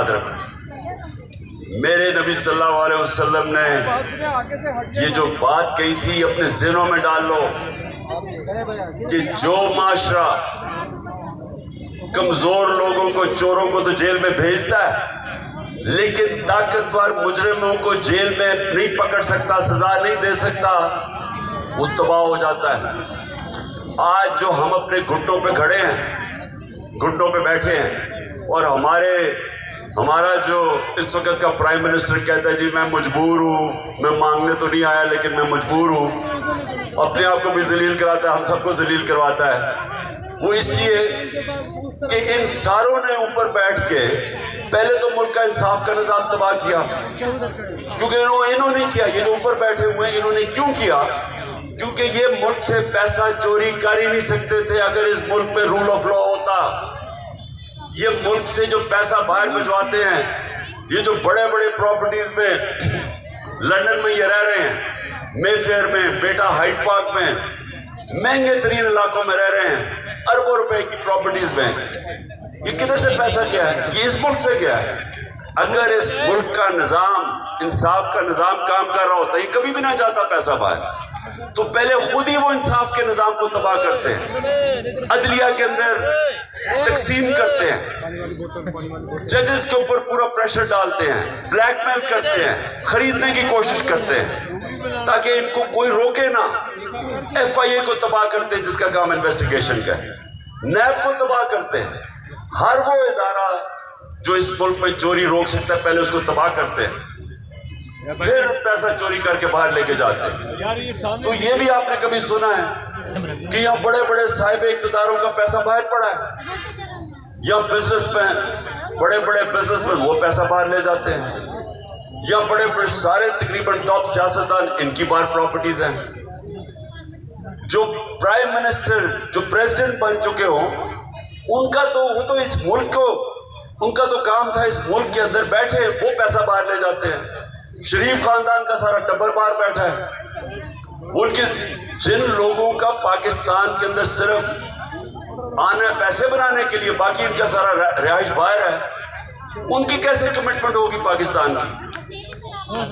یاد رکھو، میرے نبی صلی اللہ علیہ وسلم نے یہ جو بات کہی تھی اپنے ذہنوں میں ڈال لو کہ جو معاشرہ کمزور لوگوں کو، چوروں کو تو جیل میں بھیجتا ہے، لیکن طاقتور مجرموں کو جیل میں نہیں پکڑ سکتا، سزا نہیں دے سکتا، وہ تباہ ہو جاتا ہے۔ آج جو ہم اپنے گھٹنوں پہ کھڑے ہیں، گھٹنوں پہ بیٹھے ہیں، اور ہمارا جو اس وقت کا پرائم منسٹر کہتا ہے جی میں مجبور ہوں، میں مانگنے تو نہیں آیا لیکن میں مجبور ہوں، اپنے آپ کو بھی ذلیل کراتا ہے، ہم سب کو ذلیل کرواتا ہے، وہ اس لیے کہ ان ساروں نے اوپر بیٹھ کے پہلے تو ملک کا انصاف کا نظام تباہ کیا، کیونکہ انہوں نے کیا، یہ جو اوپر بیٹھے ہوئے ہیں انہوں نے کیوں کیا؟ کیونکہ یہ ملک سے پیسہ چوری کر ہی نہیں سکتے تھے اگر اس ملک میں رول آف لا ہوتا۔ یہ ملک سے جو پیسہ باہر بھجواتے ہیں، یہ جو بڑے بڑے پراپرٹیز میں، لندن میں یہ رہ رہے ہیں، مے فیئر میں، بیٹا ہائیڈ پارک میں، مہنگے ترین علاقوں میں رہ رہے ہیں، اربوں روپے کی پراپرٹیز میں، یہ کدھر سے پیسہ کیا ہے؟ یہ اس ملک سے کیا ہے؟ اگر اس ملک کا نظام، انصاف کا نظام کام کر رہا ہوتا، یہ کبھی بھی نہ جاتا پیسہ باہر، تو پہلے خود ہی وہ انصاف کے نظام کو تباہ کرتے ہیں، عدلیہ کے اندر تقسیم کرتے ہیں، ججز کے اوپر پورا پریشر ڈالتے ہیں، بلیک میل کرتے ہیں، خریدنے کی کوشش کرتے ہیں تاکہ ان کو کوئی روکے نہ، ایف آئی اے کو تباہ کرتے ہیں جس کا کام انویسٹیگیشن کا ہے، نیب کو تباہ کرتے ہیں، ہر وہ ادارہ جو اس ملک میں چوری روک سکتا ہے پہلے اس کو تباہ کرتے ہیں، پھر پیسہ چوری کر کے باہر لے کے جاتے ہیں۔ تو یہ بھی آپ نے کبھی سنا ہے کہ یہاں بڑے بڑے صاحب اقتداروں کا پیسہ باہر پڑا ہے، یا بزنس میں بڑے بڑے بزنس میں وہ پیسہ باہر لے جاتے ہیں، یا بڑے بڑے سارے تقریباً ٹاپ سیاستدان ان کی باہر پراپرٹیز ہیں، جو پرائم منسٹر، جو پریزیڈنٹ بن چکے ہوں، ان کا تو وہ تو اس ملک کو، ان کا تو کام تھا اس ملک کے اندر بیٹھے وہ پیسہ باہر لے جاتے ہیں۔ شریف خاندان کا سارا ٹبر باہر بیٹھا ہے، ان کے جن لوگوں کا پاکستان کے اندر صرف آنا پیسے بنانے کے لیے، باقی ان کا سارا رہائش باہر ہے، ان کی کیسے کمٹمنٹ ہوگی پاکستان کی؟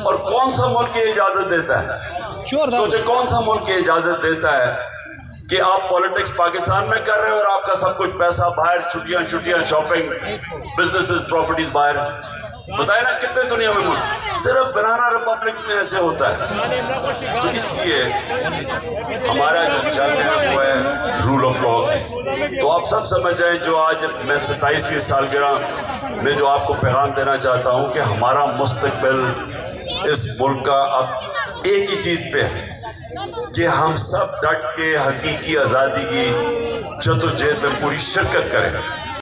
اور کون سا ملک یہ اجازت دیتا ہے؟ سوچے کون سا ملک یہ اجازت دیتا ہے کہ آپ پالیٹکس پاکستان میں کر رہے ہیں اور آپ کا سب کچھ پیسہ باہر، چھٹیاں، شاپنگ، بزنسز، پراپرٹیز باہر؟ بتائے نا کتنے دنیا میں ملک، صرف بنانا ریپبلکس میں ایسے ہوتا ہے۔ تو اس لیے ہمارا جو جنگ ہے وہ ہے رول آف لا کی۔ تو آپ سب سمجھ جائیں، جو آج میں 27ویں سالگرہ میں جو آپ کو پیغام دینا چاہتا ہوں کہ ہمارا مستقبل اس ملک کا اب ایک ہی چیز پہ ہے کہ ہم سب ڈٹ کے حقیقی آزادی کی جدوجہد میں پوری شرکت کریں۔